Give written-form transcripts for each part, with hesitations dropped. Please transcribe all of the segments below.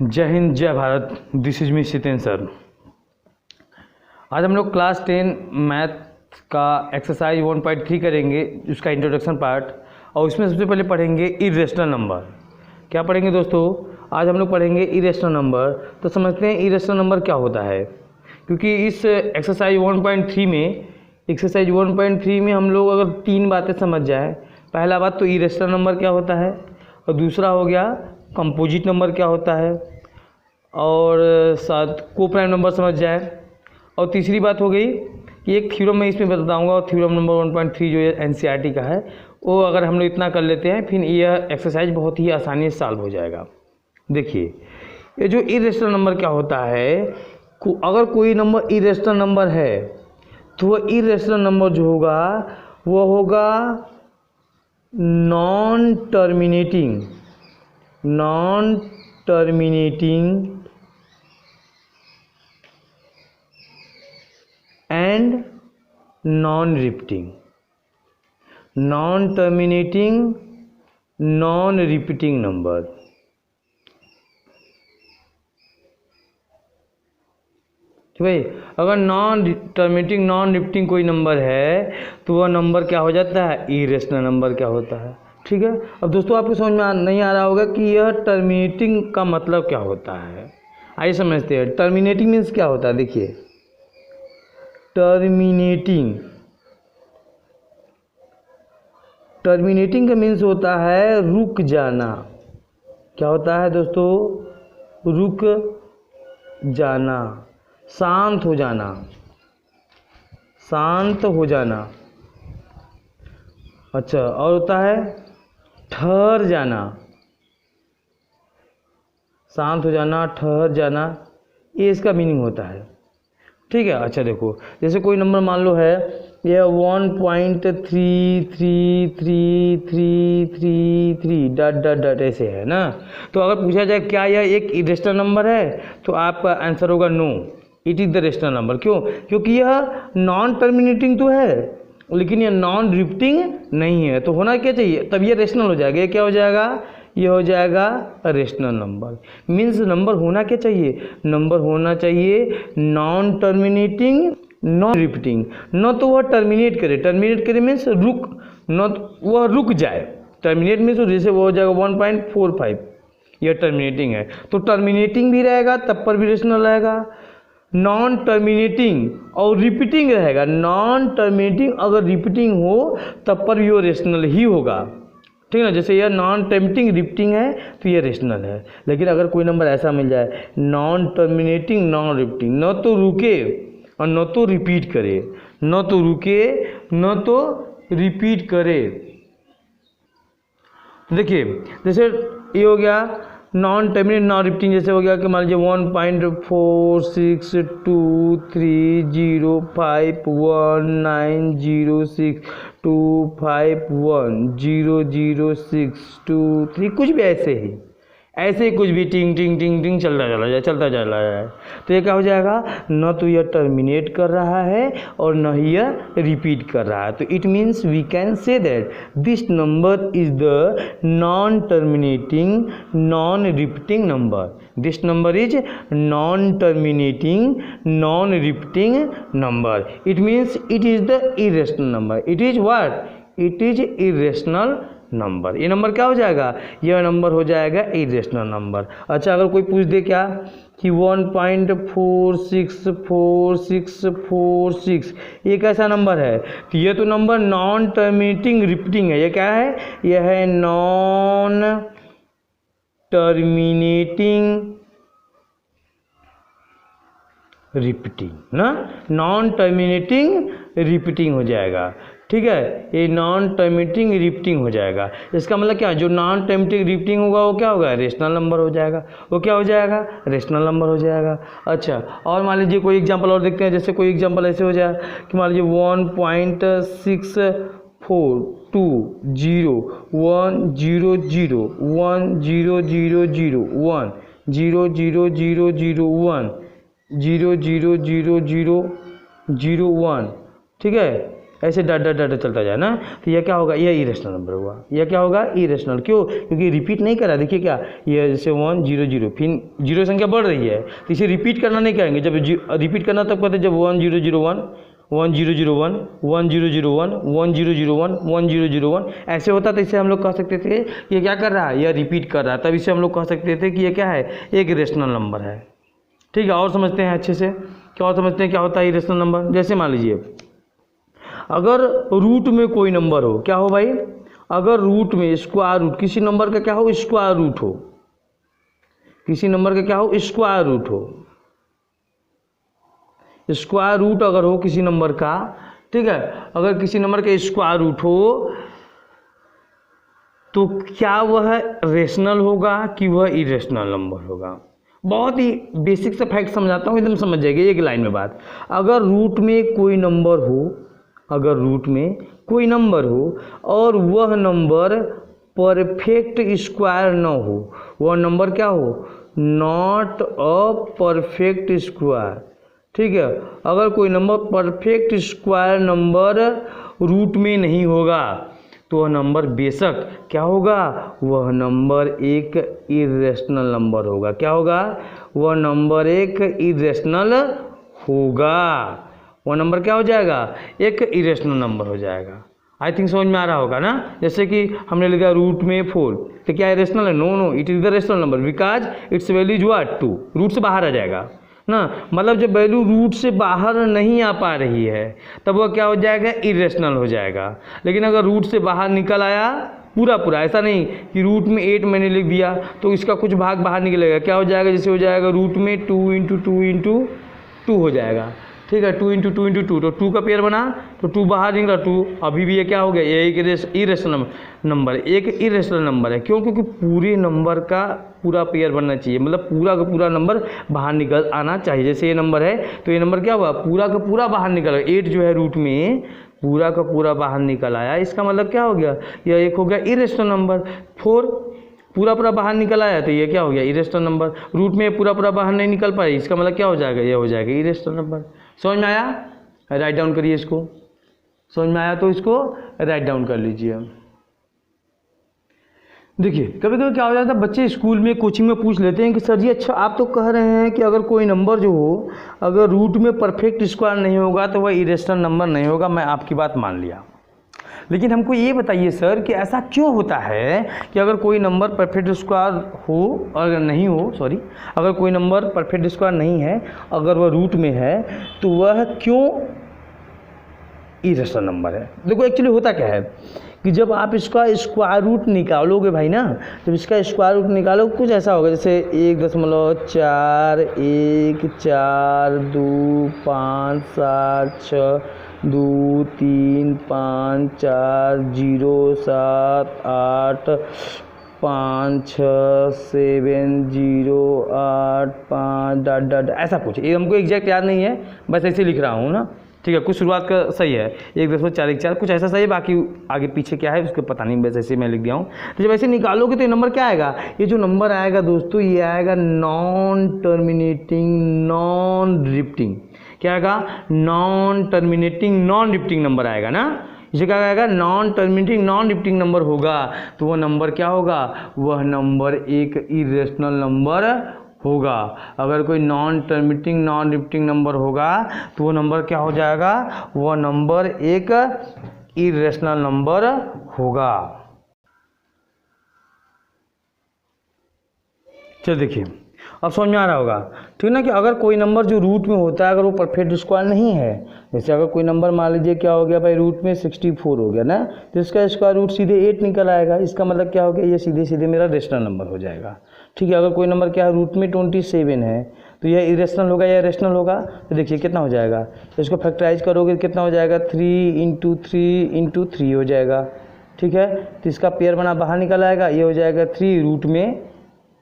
जय हिंद, जय Bharat. This is me Siten sir. आज हम लोग क्लास 10 मैथ का एक्सरसाइज 1.3 करेंगे, उसका इंट्रोडक्शन पार्ट। और उसमें सबसे पहले पढ़ेंगे इरेशनल नंबर। क्या पढ़ेंगे दोस्तों? आज हम लोग पढ़ेंगे इरेशनल नंबर। तो समझते हैं इरेशनल नंबर क्या होता है, क्योंकि इस एक्सरसाइज 1.3 में हम लोग अगर 3 बातें समझ जाए। पहला बात तो इरेशनल नंबर क्या होता है, और दूसरा हो गया कंपोजिट नंबर क्या होता है, और साथ कोप्राइम नंबर समझ जाए। और तीसरी बात हो गई कि एक थ्योरम मैं इसमें बताऊंगा, और थ्योरम नंबर 1.3 जो एनसीईआरटी का है, वो अगर हम लोग इतना कर लेते हैं फिर यह एक्सरसाइज बहुत ही आसानी से सॉल्व हो जाएगा। देखिए, ये जो इरेशनल नंबर क्या होता है, अगर कोई नंबर इरेशनल नंबर है तो वह इरेशनल नंबर जो होगा वो होगा non terminating and non repeating. Non terminating, non repeating number. ठीक भाई, अगर नॉन टर्मिनेटिंग नॉन रिपीटिंग कोई नंबर है तो वह नंबर क्या हो जाता है? इरेशनल नंबर क्या होता है। ठीक है। अब दोस्तों आपको समझ में नहीं आ रहा होगा कि यह टर्मिनेटिंग का मतलब क्या होता है। आइए समझते हैं। टर्मिनेटिंग मीन्स क्या होता है। देखिए, टर्मिनेटिंग का मीन्स होता है रुक जाना। क्या होता है दोस्तों? रुक जाना, शांत हो जाना, शांत हो जाना। अच्छा, और होता है ठहर जाना, शांत हो जाना, ठहर जाना, ये इसका मीनिंग होता है। ठीक है। अच्छा देखो, जैसे कोई नंबर मान लो है यह 1.33333 डॉट डॉट डॉट ऐसे है ना। तो अगर पूछा जाए क्या यह एक इरेशनल नंबर है, तो आपका आंसर होगा no, it is the rational number. क्यों? क्योंकि यह नॉन टर्मिनेटिंग तो है लेकिन यह नॉन रिपीटिंग नहीं है। तो होना क्या चाहिए? तब ये रेशनल हो जाएगा। ये क्या हो जाएगा? ये हो जाएगा रेशनल नंबर। मीन्स नंबर होना क्या चाहिए? नंबर होना चाहिए नॉन टर्मिनेटिंग, नॉन रिपीटिंग। न तो वह टर्मिनेट करे मीन्स रुक, न वह रुक जाए। टर्मिनेट मीन्स जैसे वो हो जाएगा 1.45, यह टर्मिनेटिंग है तो टर्मिनेटिंग भी रहेगा, तब पर भी रेशनल रहेगा। नॉन टर्मिनेटिंग और रिपीटिंग रहेगा। नॉन टर्मिनेटिंग अगर रिपीटिंग हो तब पर भी वो रेशनल ही होगा। ठीक है ना। जैसे यह नॉन टर्मिनेटिंग रिपीटिंग है तो ये रेशनल है। लेकिन अगर कोई नंबर ऐसा मिल जाए नॉन टर्मिनेटिंग नॉन रिपीटिंग, न तो रुके और न तो रिपीट करे, न तो रुके न तो रिपीट करे। देखिए, जैसे ये हो गया नॉन टर्मिनेट नॉन रिपीटिंग। जैसे हो गया कि मान लीजिए 1.462305190625100623, कुछ भी ऐसे ही कुछ भी टिंग टिंग टिंग टिंग चलता चला जाए। तो ये क्या हो जाएगा? न तो यह टर्मिनेट कर रहा है और न ही यह रिपीट कर रहा है। तो it means we can say that this number is the non terminating non repeating number. This number is non terminating non repeating number. It means it is the irrational number. It is what? It is irrational number. ये number क्या हो जाएगा? यह number हो जाएगा irrational number. अच्छा, अगर कोई पूछ दे क्या कि 1.464646 ये कैसा नंबर है, तो ये तो नंबर नॉन टर्मिनेटिंग रिपीटिंग है। ये क्या है? यह है नॉन टर्मिनेटिंग रिपीटिंग ना, नॉन टर्मिनेटिंग रिपीटिंग हो जाएगा। ठीक है, ये नॉन टर्मिनेटिंग रिपीटिंग हो जाएगा। इसका मतलब क्या? जो नॉन टर्मिनेटिंग रिपीटिंग होगा वो क्या होगा? रेशनल नंबर हो जाएगा। वो क्या हो जाएगा? रेशनल नंबर हो जाएगा। अच्छा, और मान लीजिए कोई एग्जांपल और देखते हैं। जैसे कोई एग्जांपल ऐसे हो जाए कि मान लीजिए 1.64220010001000001000001। ठीक है, ऐसे डट डट डट चलता जाए ना, तो यह क्या होगा, यह इरेशनल नंबर होगा। यह क्या होगा, इरेशनल। क्यों, क्योंकि रिपीट नहीं करा। देखिए क्या, यह जैसे 1 0 0, फिर जीरो संख्या बढ़ रही है, तो इसे रिपीट करना नहीं कहेंगे। जब रिपीट करना तब कहते हैं जब 1 0 0 1 1 0 0 1 1 0 0 1 1 0 0 1 1 0 0 1 ऐसे होता, तो इसे हम लोग कह सकते थे ये क्या कर रहा है, यह रिपीट कर रहा है। तब इसे हम लोग कह सकते थे कि ये क्या है, एक इरेशनल नंबर है। ठीक है, और समझते हैं अच्छे से, क्या और समझते हैं क्या होता है इरेशनल नंबर। जैसे मान लीजिए अगर रूट में कोई नंबर हो, क्या हो भाई, अगर रूट में स्क्वायर रूट किसी नंबर का क्या हो, स्क्वायर रूट हो, किसी नंबर का क्या हो, स्क्वायर रूट हो, स्क्वायर रूट अगर हो किसी नंबर का, ठीक है, अगर किसी नंबर का स्क्वायर रूट हो तो क्या वह रेशनल होगा कि वह इरेशनल नंबर होगा। बहुत ही बेसिक सा फैक्ट समझाता हूँ, एकदम समझ जाएगी एक लाइन में बात। अगर रूट में कोई नंबर हो, अगर रूट में कोई नंबर हो और वह नंबर परफेक्ट स्क्वायर न हो, वह नंबर क्या हो, नॉट अ परफेक्ट स्क्वायर। ठीक है, अगर कोई number perfect square number root में नहीं होगा तो वह नंबर बेशक क्या होगा, वह नंबर एक इरेशनल नंबर होगा। क्या होगा, वह नंबर एक इरेशनल होगा। वह नंबर क्या हो जाएगा, एक इरेशनल नंबर हो जाएगा। आई थिंक समझ में आ रहा होगा ना। जैसे कि हमने लिखा रूट में 4, तो क्या इरेशनल है, no no, it is the rational number because its value is what 2, root से बाहर आ जाएगा ना। मतलब जब वैल्यू रूट से बाहर नहीं आ पा रही है तब वह क्या हो जाएगा, इरेशनल हो जाएगा। लेकिन अगर रूट से बाहर निकल आया पूरा पूरा, ऐसा नहीं कि रूट में 8 मैंने लिख दिया तो इसका कुछ भाग बाहर निकलेगा, क्या हो जाएगा, जैसे हो जाएगा रूट में 2 × 2 × 2 हो जाएगा। ठीक है, 2 × 2 × 2, तो 2 का पेयर बना तो 2 बाहर निकला 2, अभी भी ये क्या हो गया, ये एक इरेशनल नंबर, एक इरेशनल नंबर है। क्यों, क्योंकि पूरे नंबर का पूरा पेयर बनना चाहिए, मतलब पूरा का पूरा नंबर बाहर निकल आना चाहिए। जैसे ये नंबर है तो ये नंबर क्या हुआ, पूरा का पूरा बाहर निकल गया। 8 जो है रूट में पूरा का पूरा बाहर निकल आया, इसका मतलब क्या हो गया, यह एक हो गया इरेशनल नंबर। 4 पूरा पूरा बाहर निकल आया तो ये क्या हो गया, इरेशनल नंबर। रूट में पूरा पूरा बाहर नहीं निकल पाया, इसका मतलब क्या हो जाएगा, ये हो जाएगा इरेशनल नंबर। समझ में आया, राइट डाउन करिए इसको। समझ में आया तो इसको राइट डाउन कर लीजिए। देखिए कभी कभी क्या हो जाता है, बच्चे स्कूल में कोचिंग में पूछ लेते हैं कि सर जी अच्छा आप तो कह रहे हैं कि अगर कोई नंबर जो हो अगर रूट में परफेक्ट स्क्वायर नहीं होगा तो वह इरेशनल नंबर नहीं होगा। मैं आपकी बात मान लिया, लेकिन हमको ये बताइए सर कि ऐसा क्यों होता है कि अगर कोई नंबर परफेक्ट स्क्वायर हो अगर नहीं हो, सॉरी, अगर कोई नंबर परफेक्ट स्क्वायर नहीं है, अगर वह रूट में है तो वह क्यों इरेशनल नंबर है। देखो एक्चुअली होता क्या है कि जब आप इसका स्क्वायर रूट निकालोगे भाई ना, जब इसका स्क्वायर रूट निकालो कुछ ऐसा होगा जैसे 1.4 1 4 2 5 7 6 2 3 5 4 0 7 8 5 6 7 0 8 5 डॉट डॉट ऐसा कुछ। ये हमको एग्जैक्ट याद नहीं है, बस ऐसे लिख रहा हूँ ना। ठीक है, कुछ शुरुआत का सही है 1.4 1 4 कुछ ऐसा सही है, बाकी आगे पीछे क्या है उसको पता नहीं, बस ऐसे मैं लिख दिया हूँ। तो जब ऐसे निकालोगे तो ये नंबर क्या आएगा, ये जो नंबर आएगा दोस्तों ये आएगा नॉन टर्मिनेटिंग नॉन रिपीटिंग। क्या आएगा, non terminating non repeating number आएगा ना। इसे क्या आएगा, non terminating non repeating number होगा। तो वह नंबर क्या होगा, वह नंबर एक इरेशनल नंबर होगा। अगर कोई non terminating non repeating number होगा तो वो नंबर क्या हो जाएगा, वह नंबर एक इरेशनल नंबर होगा। चलो देखिए अब समझ में आ रहा होगा, ठीक ना, कि अगर कोई नंबर जो रूट में होता है अगर वो परफेक्ट स्क्वायर नहीं है, जैसे अगर कोई नंबर मान लीजिए क्या हो गया भाई रूट में 64 हो गया ना, तो इसका स्क्वायर रूट सीधे 8 निकल आएगा। इसका मतलब क्या हो गया, ये सीधे सीधे मेरा रेशनल नंबर हो जाएगा। ठीक है, अगर कोई नंबर क्या है रूट में 27 है तो यह इरेशनल होगा या रेशनल होगा। तो देखिए कितना हो जाएगा, इसको फैक्टराइज करोगे कितना हो जाएगा, 3 × 3 × 3 हो जाएगा। ठीक है, तो इसका पेयर बना बाहर निकल आएगा, ये हो जाएगा 3 रूट में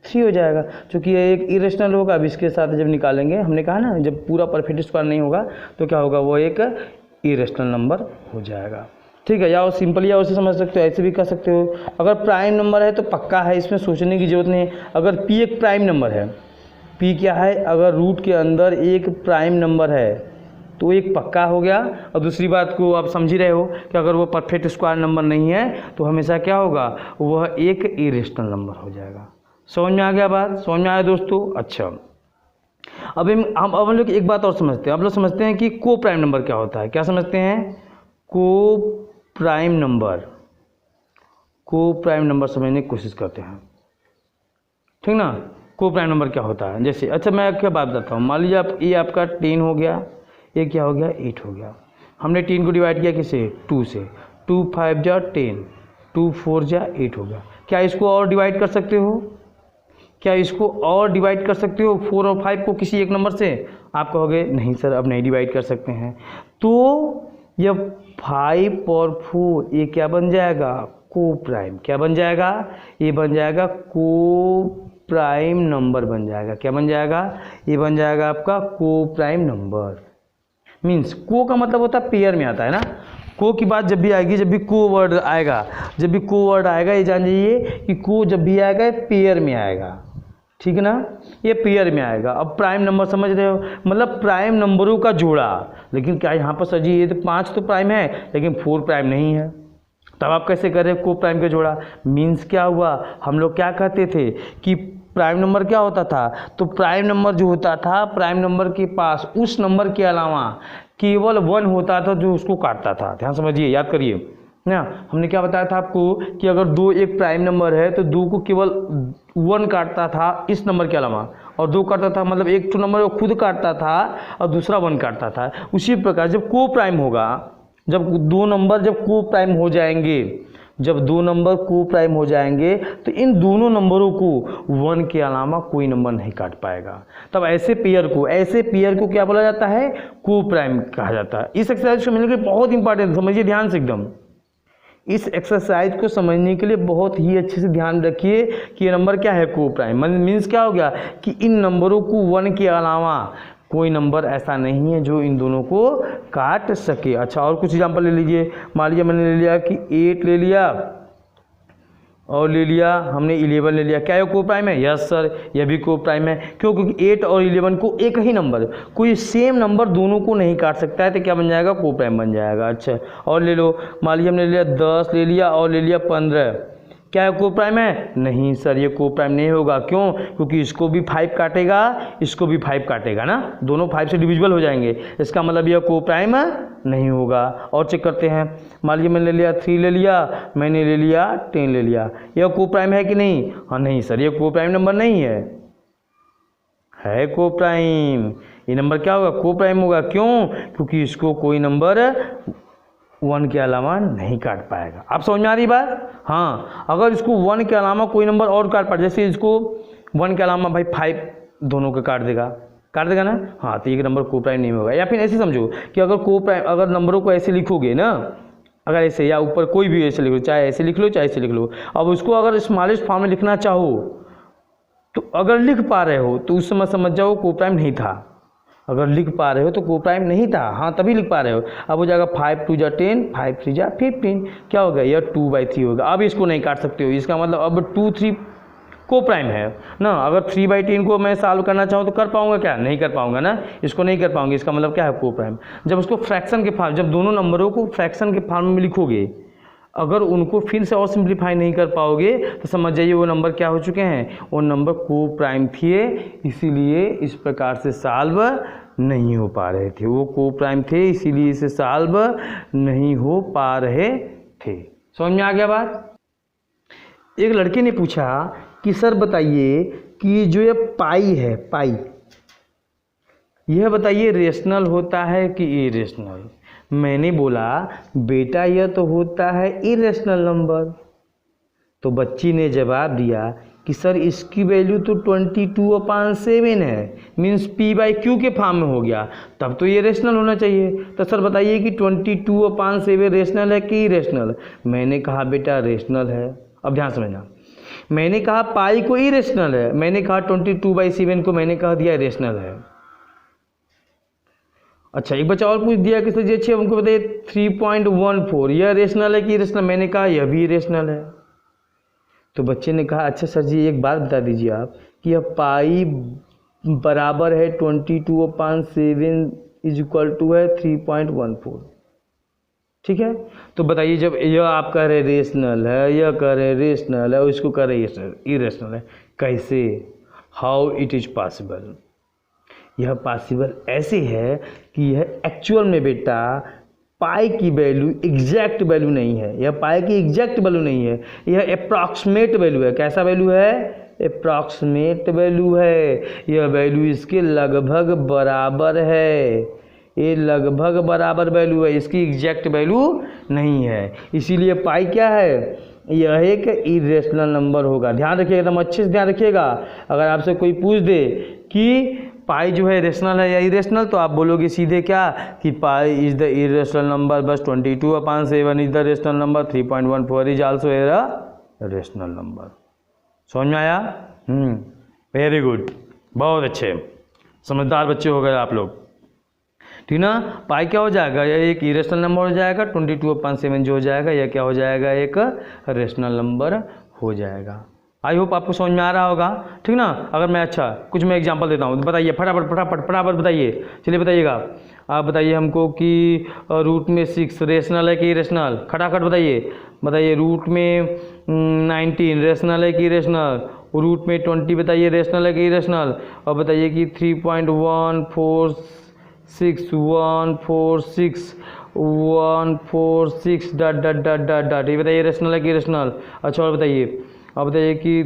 3 हो जाएगा। चूँकि ये एक इरेशनल होगा, अब इसके साथ जब निकालेंगे हमने कहा ना जब पूरा परफेक्ट स्क्वायर नहीं होगा तो क्या होगा, वो एक इरेशनल नंबर हो जाएगा। ठीक है, या और सिंपल या उसे समझ सकते हो, ऐसे भी कर सकते हो। अगर प्राइम नंबर है तो पक्का है, इसमें सोचने की जरूरत नहीं है। अगर P एक प्राइम नंबर है, P क्या है, अगर रूट के अंदर एक प्राइम नंबर है, तो एक पक्का हो गया। और दूसरी बात को आप समझ ही रहे हो कि अगर वो परफेक्ट स्क्वायर नंबर नहीं है तो हमेशा क्या होगा, वह एक इरेशनल नंबर हो जाएगा। समझ में आ गया बात, समझ में आया दोस्तों। अच्छा, अब हम लोग एक बात और समझते हैं। आप लोग समझते हैं कि को प्राइम नंबर क्या होता है। क्या समझते हैं? को प्राइम नंबर, को प्राइम नंबर समझने की कोशिश करते हैं, ठीक ना। को प्राइम नंबर क्या होता है, जैसे अच्छा मैं क्या बात बताता हूँ। मान लीजिए आप ये आपका 10 हो गया, ये क्या हो गया 8 हो गया। हमने 10 को डिवाइड किया किससे, 2 से। 2 5 जा 10, 2 4 जा 8 हो गया। क्या इसको और डिवाइड कर सकते हो? क्या इसको और डिवाइड कर सकते हो 4 और 5 को किसी एक नंबर से? आप कहोगे नहीं सर अब नहीं डिवाइड कर सकते हैं। तो यह 5 और 4 ये क्या बन जाएगा, को प्राइम। क्या बन जाएगा, ये बन जाएगा को प्राइम नंबर बन जाएगा। क्या बन जाएगा, ये बन जाएगा आपका को प्राइम नंबर। मीन्स को का मतलब होता है पेयर में आता है ना। को की बात जब भी आएगी, जब भी को वर्ड आएगा, जब भी को वर्ड आएगा ये जान जाइए कि को जब भी आएगा ये पेयर में आएगा, ठीक है ना, ये पेयर में आएगा। अब प्राइम नंबर समझ रहे हो, मतलब प्राइम नंबरों का जोड़ा। लेकिन क्या यहाँ पर सर जी ये तो 5 तो प्राइम है लेकिन 4 प्राइम नहीं है, तब आप कैसे कर रहे हैं को प्राइम का जोड़ा। मीन्स क्या हुआ, हम लोग क्या कहते थे कि प्राइम नंबर क्या होता था, तो प्राइम नंबर जो होता था, प्राइम नंबर के पास उस नंबर के अलावा केवल 1 होता था जो उसको काटता था। ध्यान समझिए, याद करिए ना। हमने क्या बताया था आपको कि अगर 2 एक प्राइम नंबर है तो 2 को केवल 1 काटता था इस नंबर के अलावा, और 2 काटता था, मतलब एक तो नंबर वो खुद काटता था और दूसरा 1 काटता था। उसी प्रकार जब को प्राइम होगा, जब 2 नंबर जब को प्राइम हो जाएंगे, जब 2 नंबर को प्राइम हो जाएंगे तो इन दोनों नंबरों को 1 के अलावा कोई नंबर नहीं काट पाएगा। तब ऐसे पेयर को क्या बोला जाता है, को प्राइम कहा जाता है। इस एक्सरसाइज को समझने के लिए बहुत इंपॉर्टेंट, समझिए ध्यान से एकदम। इस एक्सरसाइज को समझने के लिए बहुत ही अच्छे से ध्यान रखिए कि ये नंबर क्या है, को प्राइम। मीन्स क्या हो गया कि इन नंबरों को 1 के अलावा कोई नंबर ऐसा नहीं है जो इन दोनों को काट सके। अच्छा, और कुछ एग्जांपल ले लीजिए। मान लीजिए मैंने ले लिया कि 8 ले लिया और ले लिया हमने 11 ले लिया। क्या ये को प्राइम है? यस सर, यह भी को प्राइम है। क्यों? क्योंकि 8 और 11 को एक ही नंबर, कोई सेम नंबर दोनों को नहीं काट सकता है, तो क्या बन जाएगा, को प्राइम बन जाएगा। अच्छा, और ले लो, मान लीजिए हमने ले लिया 10 ले लिया और ले लिया 15। क्या है को प्राइम है? नहीं सर, ये को प्राइम नहीं होगा। क्यों? क्योंकि इसको भी 5 काटेगा, इसको भी 5 काटेगा ना, दोनों 5 से डिविजिबल हो जाएंगे। इसका मतलब यह को प्राइम नहीं होगा। और चेक करते हैं, मान लीजिए मैंने ले लिया 3 ले लिया, मैंने ले लिया 10 ले लिया। यह को प्राइम है कि नहीं? हाँ नहीं सर, ये को प्राइम नंबर नहीं है को प्राइम। ये नंबर क्या होगा, को प्राइम होगा। क्यों? क्योंकि इसको कोई नंबर 1 के अलावा नहीं काट पाएगा। आप समझ में आ रही बात? हाँ, अगर इसको 1 के अलावा कोई नंबर और काट पाए, जैसे इसको 1 के अलावा भाई 5 दोनों को काट देगा ना, हाँ, तो ये नंबर को प्राइम नहीं होगा। या फिर ऐसे समझो कि अगर को प्राइम, अगर नंबरों को ऐसे लिखोगे ना, अगर ऐसे या ऊपर कोई भी ऐसे लिखो, चाहे ऐसे लिख लो चाहे ऐसे लिख लो। अब उसको अगर स्मॉलेस्ट फॉर्म में लिखना चाहो तो अगर लिख पा रहे हो तो उस समय समझ जाओ को प्राइम नहीं था। अगर लिख पा रहे हो तो को प्राइम नहीं था, हाँ तभी लिख पा रहे हो। अब हो जाएगा 5 2 जा 10, 5 3 जा 15। क्या हो गया, यह 2/3 होगा। अब इसको नहीं काट सकते हो, इसका मतलब अब 2 3 को प्राइम है ना। अगर 3/10 को मैं सॉल्व करना चाहूँ तो कर पाऊंगा क्या? नहीं कर पाऊंगा ना, इसको नहीं कर पाऊंगे। इसका मतलब क्या है, को प्राइम। जब उसको फ्रैक्शन के फॉर्म, जब दोनों नंबरों को फ्रैक्शन के फॉर्म में लिखोगे, अगर उनको फिर से और सिंप्लीफाई नहीं कर पाओगे तो समझ जाइए वो नंबर क्या हो चुके हैं, वो नंबर को प्राइम थे, इसीलिए इस प्रकार से सॉल्व नहीं हो पा रहे थे। वो को प्राइम थे इसीलिए इसे सॉल्व नहीं हो पा रहे थे। समझ में आ गया बात? एक लड़के ने पूछा कि सर बताइए कि जो ये पाई है, पाई, यह बताइए रेशनल होता है कि इरेशनल। मैंने बोला बेटा यह तो होता है इरेशनल नंबर। तो बच्ची ने जवाब दिया कि सर इसकी वैल्यू तो 22/7 है, मीन्स p/q के फॉर्म में हो गया, तब तो ये रेशनल होना चाहिए। तो सर बताइए कि 22/7 रेशनल है कि इरेशनल? मैंने कहा बेटा रेशनल है। अब ध्यान समझना, मैंने कहा पाई को इरेशनल है, मैंने कहा 22/7 को मैंने कहा दिया रेशनल है। अच्छा, एक बच्चा और पूछ दिया कि सर जी अच्छे हमको बताइए 3.14 यह रेशनल है कि इरेशनल? मैंने कहा यह भी रेशनल है। तो बच्चे ने कहा अच्छा सर जी एक बात बता दीजिए आप कि यह पाई बराबर है 22/7 इज इक्वल टू है 3.14। ठीक है, तो बताइए जब यह आप कह रहे रेशनल है, यह कह रहे रेशनल है और इसको कह रहे इरेशनल है, कैसे, हाउ इट इज पॉसिबल? यह पॉसिबल ऐसे है कि यह एक्चुअल में बेटा पाई की वैल्यू एग्जैक्ट वैल्यू नहीं है, यह पाई की एग्जैक्ट वैल्यू नहीं है, यह अप्रॉक्सीमेट वैल्यू है। कैसा वैल्यू है? अप्रॉक्सीमेट वैल्यू है। यह वैल्यू इसके लगभग बराबर है, ये लगभग बराबर वैल्यू है, इसकी एग्जैक्ट वैल्यू नहीं है। इसीलिए पाई क्या है? यह एक इरेशनल नंबर होगा। ध्यान रखिएगा, एकदम अच्छे से ध्यान रखिएगा। अगर आपसे कोई पूछ दे कि पाई जो है रेशनल है या इरेशनल, तो आप बोलोगे सीधे क्या कि pi is the irrational number, बस 22/7 is the rational number, 3.14 is also a rational number. समझ में आया? वेरी गुड, बहुत अच्छे, समझदार बच्चे हो गए आप लोग। ठीक ना? पाई क्या हो जाएगा? यह एक इरेशनल नंबर हो जाएगा, 22/7 जो हो जाएगा यह क्या हो जाएगा? एक रेशनल नंबर हो जाएगा। आई होप आपको समझ में आ रहा होगा। ठीक ना? अगर मैं अच्छा कुछ मैं एग्जांपल देता हूँ, बताइए फटाफट फटाफट फटाफट बताइए। चलिए बताइएगा, आप बताइए हमको कि रूट में 6 रेशनल है कि इरेशनल? खटाखट बताइए। बताइए रूट में 19 रेशनल है कि इरेशनल? रूट में 20 बताइए रेशनल है कि इरेशनल? और बताइए कि 3.146 dot dot dot dot dot, ये बताइए रेशनल है कि इरेशनल? अच्छा और बताइए, आप बताइए कि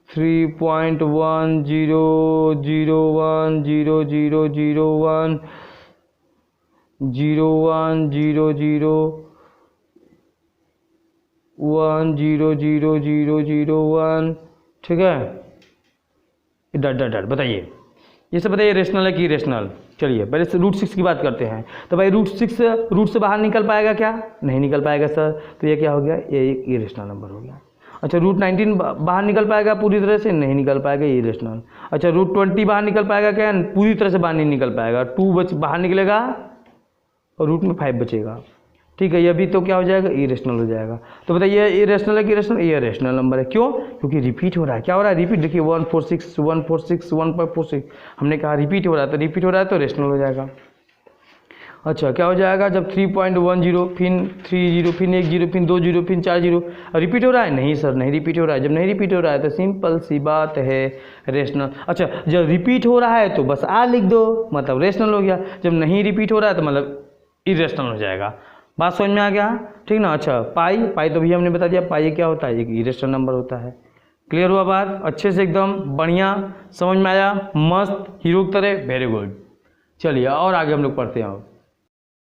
3.10001010001 ठीक है, डॉट डॉट डॉट बताइए, ये सब बताइए रेशनल है कि इरेशनल? चलिए पहले से रूट 6 की बात करते हैं। तो भाई रूट से बाहर निकल पाएगा क्या? नहीं निकल पाएगा सर, तो ये क्या हो गया? ये एक इरेशनल नंबर हो गया। अच्छा रूट 19 बाहर निकल पाएगा पूरी तरह से? नहीं निकल पाएगा, ये इरेशनल। अच्छा रूट 20 बाहर निकल पाएगा क्या? पूरी तरह से बाहर नहीं निकल पाएगा, 2 बाहर निकलेगा और रूट में 5 बचेगा। ठीक है, ये भी तो क्या हो जाएगा? इरेशनल हो जाएगा। तो बताइए इरेशनल है कि इरेशनल? ये रेशनल नंबर है। क्यों? क्योंकि रिपीट हो रहा है। क्या हो रहा है? रिपीट। देखिए 146 146 1.46 हमने कहा रिपीट हो रहा है, तो रिपीट हो रहा है तो रेशनल हो जाएगा। अच्छा क्या हो जाएगा जब 3.10 फिर 30 फिर 10 फिर 20 फिर 40 रिपीट हो रहा है? नहीं सर, नहीं रिपीट हो रहा है। जब नहीं रिपीट हो रहा है तो सिंपल सी बात है रेशनल। अच्छा जब रिपीट हो रहा है तो बस आर लिख दो, मतलब रेशनल हो गया। जब नहीं रिपीट हो रहा है तो मतलब इरेशनल हो जाएगा। बात समझ में आ गया? ठीक ना? अच्छा पाई तो भी हमने बता दिया, पाई क्या होता है? एक इरेशनल नंबर होता है। क्लियर हुआ बात? अच्छे से एकदम बढ़िया समझ में आया, मस्त हीरो की तरह। Very good. चलिए और आगे हम लोग पढ़ते हैं।